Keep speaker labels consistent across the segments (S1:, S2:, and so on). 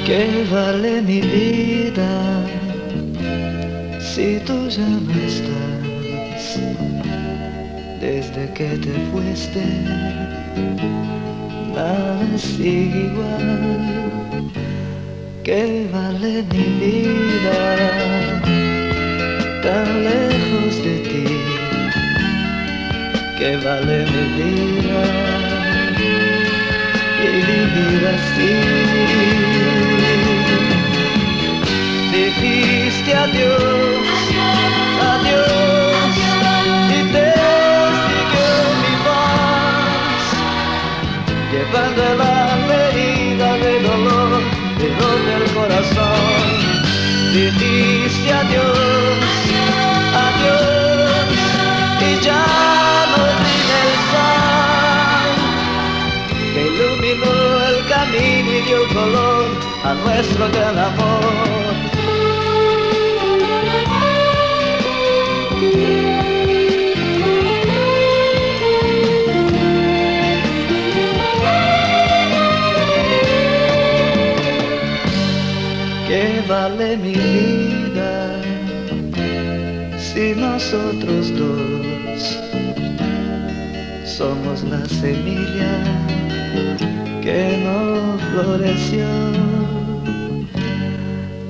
S1: ¿Qué vale mi vida si tú ya no estás? Desde que te fuiste, nada sigue igual. ¿Qué vale mi vida tan lejos de ti? ¿Qué vale mi vida y vivir así? Dijiste adiós, adiós, y te siguió mi voz, llevando la herida de dolor, del corazón. Dijiste adiós, adiós, y ya no brilla el sol, que iluminó el camino y dio color a nuestro gran amor. ¿Qué vale mi vida si nosotros dos somos la semilla que no floreció?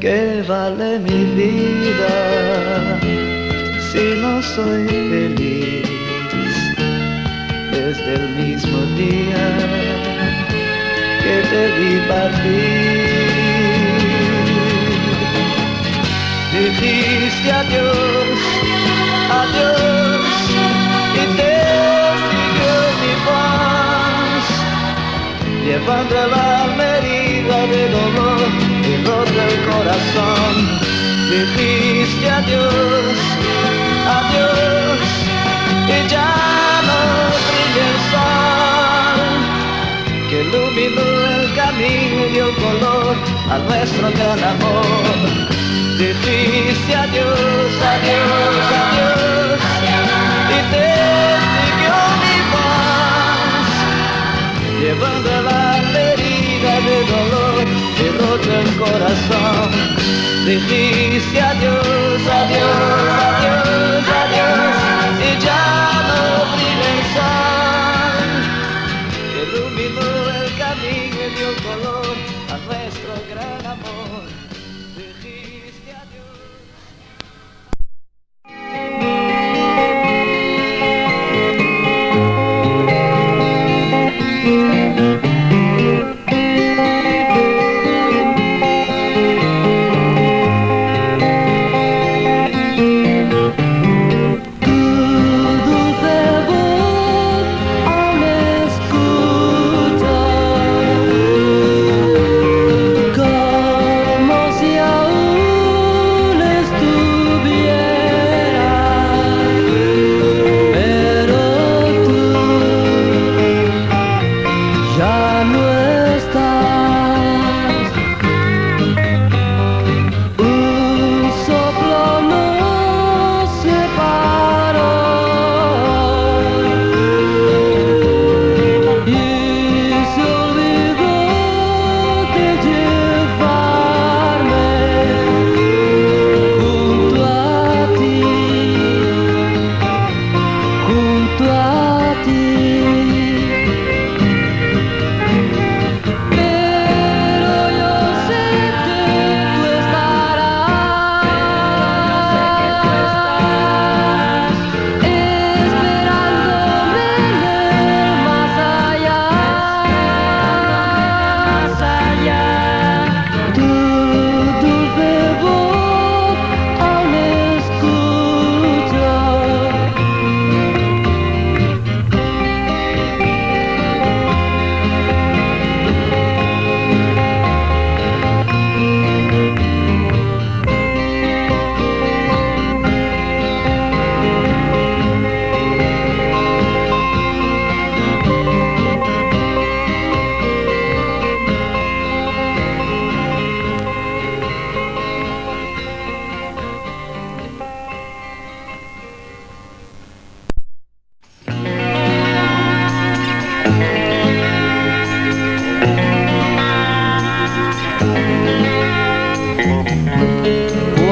S1: ¿Qué vale mi vida si no soy feliz desde el mismo día que te vi partir? Dijiste adiós, adiós, y te siguió mi voz, llevando el alma herida de dolor y roto el corazón. Dijiste adiós, adiós, y ya no brilla el sol, que iluminó el camino y dio color a nuestro gran amor. Dijiste adiós, adiós, adiós, y te siguió mi voz, llevando la herida de dolor y roto el corazón. Dijiste adiós, adiós, adiós, adiós, y ya no brilla el sol, que iluminó el camino y dio color a nuestro gran amor. Dijiste adiós.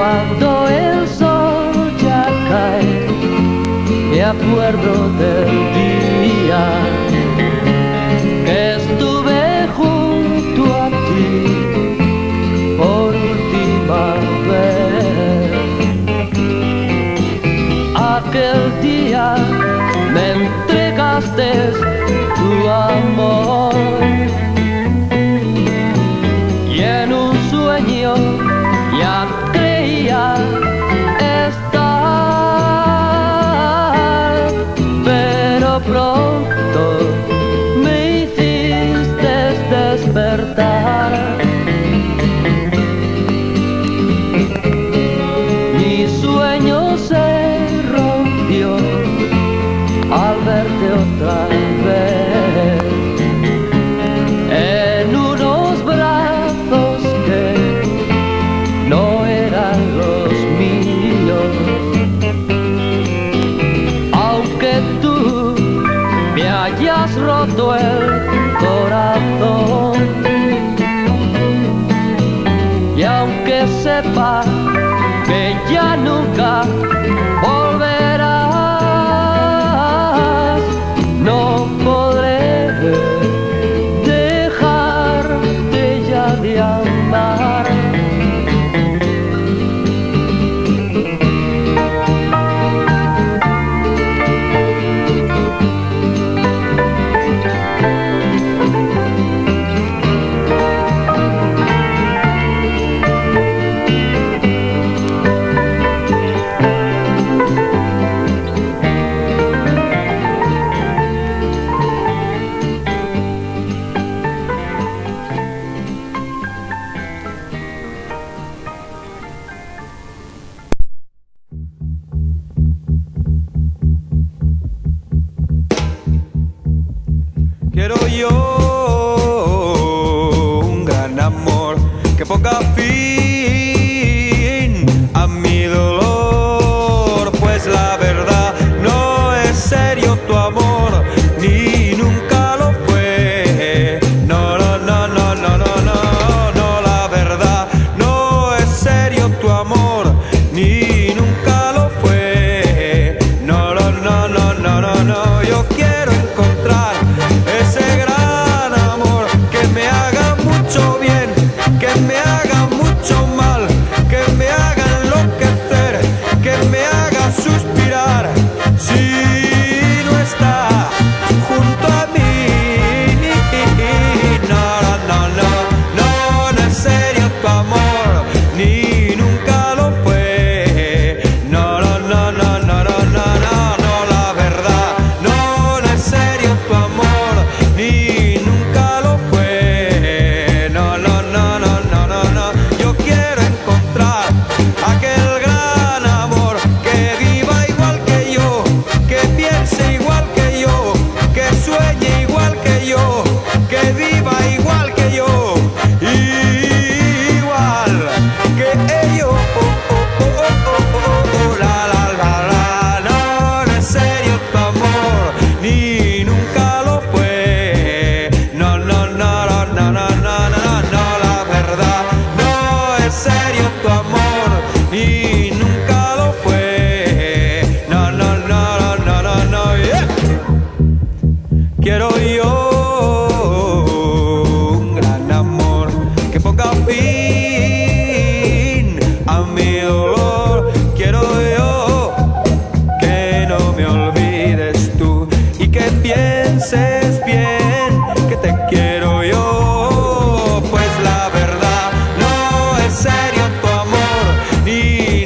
S1: Cuando el sol ya cae, me acuerdo del día que estuve junto a ti por última vez. Aquel día me entregaste tu amor y en un sueño ya creía estar, pero pronto me hiciste despertar. Mi sueño se rompió al verte otra vez en unos brazos que no eran los míos. Aunque tú me hayas roto el corazón y aunque sepa que ya nunca volverás, no podré dejarte ya de amar.
S2: Quiero yo un gran amor que ponga fin a mi dolor, pues la verdad no es serio tu amor, ni nunca lo fue. No, no, no, no, no, no, no, no, la verdad no es serio tu amor, ni nunca lo fue. No, no, no, no, no, no, no, yo quiero encontrar ese gran amor que me haga mucho bien, que me haga mucho mal, que me haga enloquecer, que me haga suspirar. Si no está junto a mí, no, no, no, no, no es serio tu amor, ni nunca lo fue. No, no, no, no, no, no, no, no, no, la verdad no, no es serio tu amor, ni nunca lo fue. No, no, no, no, no, no, no, yo quiero encontrar aquel gran amor que viva igual que yo, que piense igual que yo, que sueñe igual que yo, que viva igual que yo, igual que ellos. La, la, la, la, no, no es serio tu amor, ni nunca lo fue. No, no, no, no, no, no, no, no, no, la verdad no es serio tu amor, ni nunca lo fue. No, no, no, no, no, no, no, yeah. Quiero yo un gran amor que ponga fin a mi dolor. Quiero yo que no me olvides tú y que pienses bien que te quiero yo, pues la verdad no es serio tu amor, ni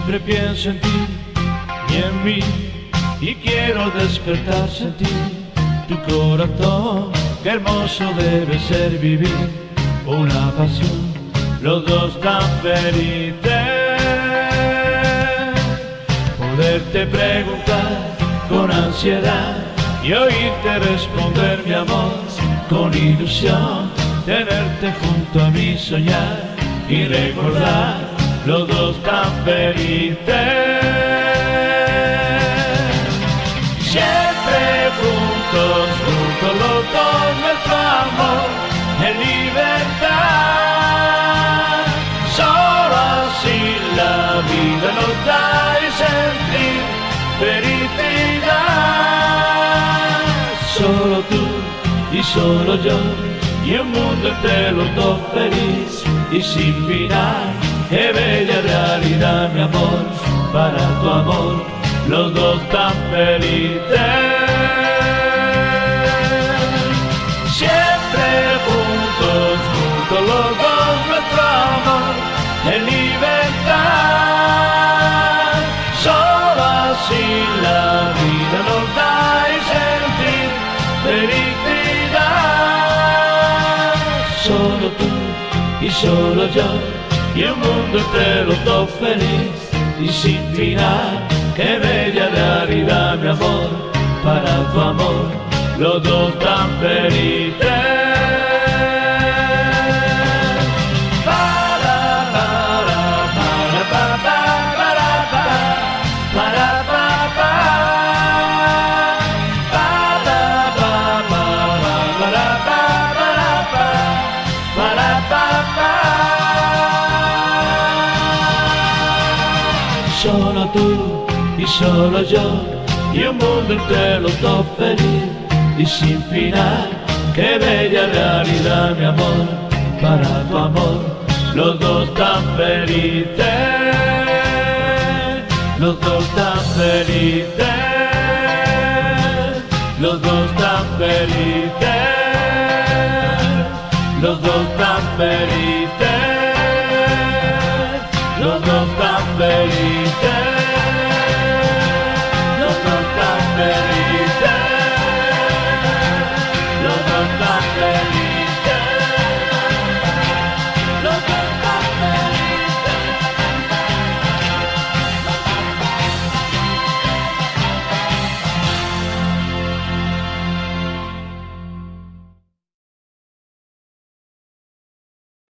S3: Siempre pienso en ti y en mí, y quiero despertar, sentir tu corazón. Qué hermoso debe ser vivir una pasión, los dos tan felices. Poderte preguntar con ansiedad y oírte responder, mi amor, con ilusión. Tenerte junto a mí, soñar y recordar, los dos tan felices. Siempre juntos, juntos los dos, nuestro amor en libertad. Solo así la vida nos da y sentir felicidad. Solo tú y solo yo, y un mundo entre los dos feliz y sin final. Qué bella realidad, mi amor, para tu amor, los dos tan felices. Siempre juntos, juntos los dos, nuestro amor en libertad. Solo así la vida nos da y sentir felicidad. Solo tú y solo yo, y un mundo entre los dos feliz y sin final. Qué bella realidad, mi amor, para tu amor, los dos tan felices. Solo tú y solo yo, y un mundo entre los dos feliz y sin final. Qué bella realidad, mi amor, para tu amor, los dos tan felices, los dos tan felices, los dos tan felices, los dos tan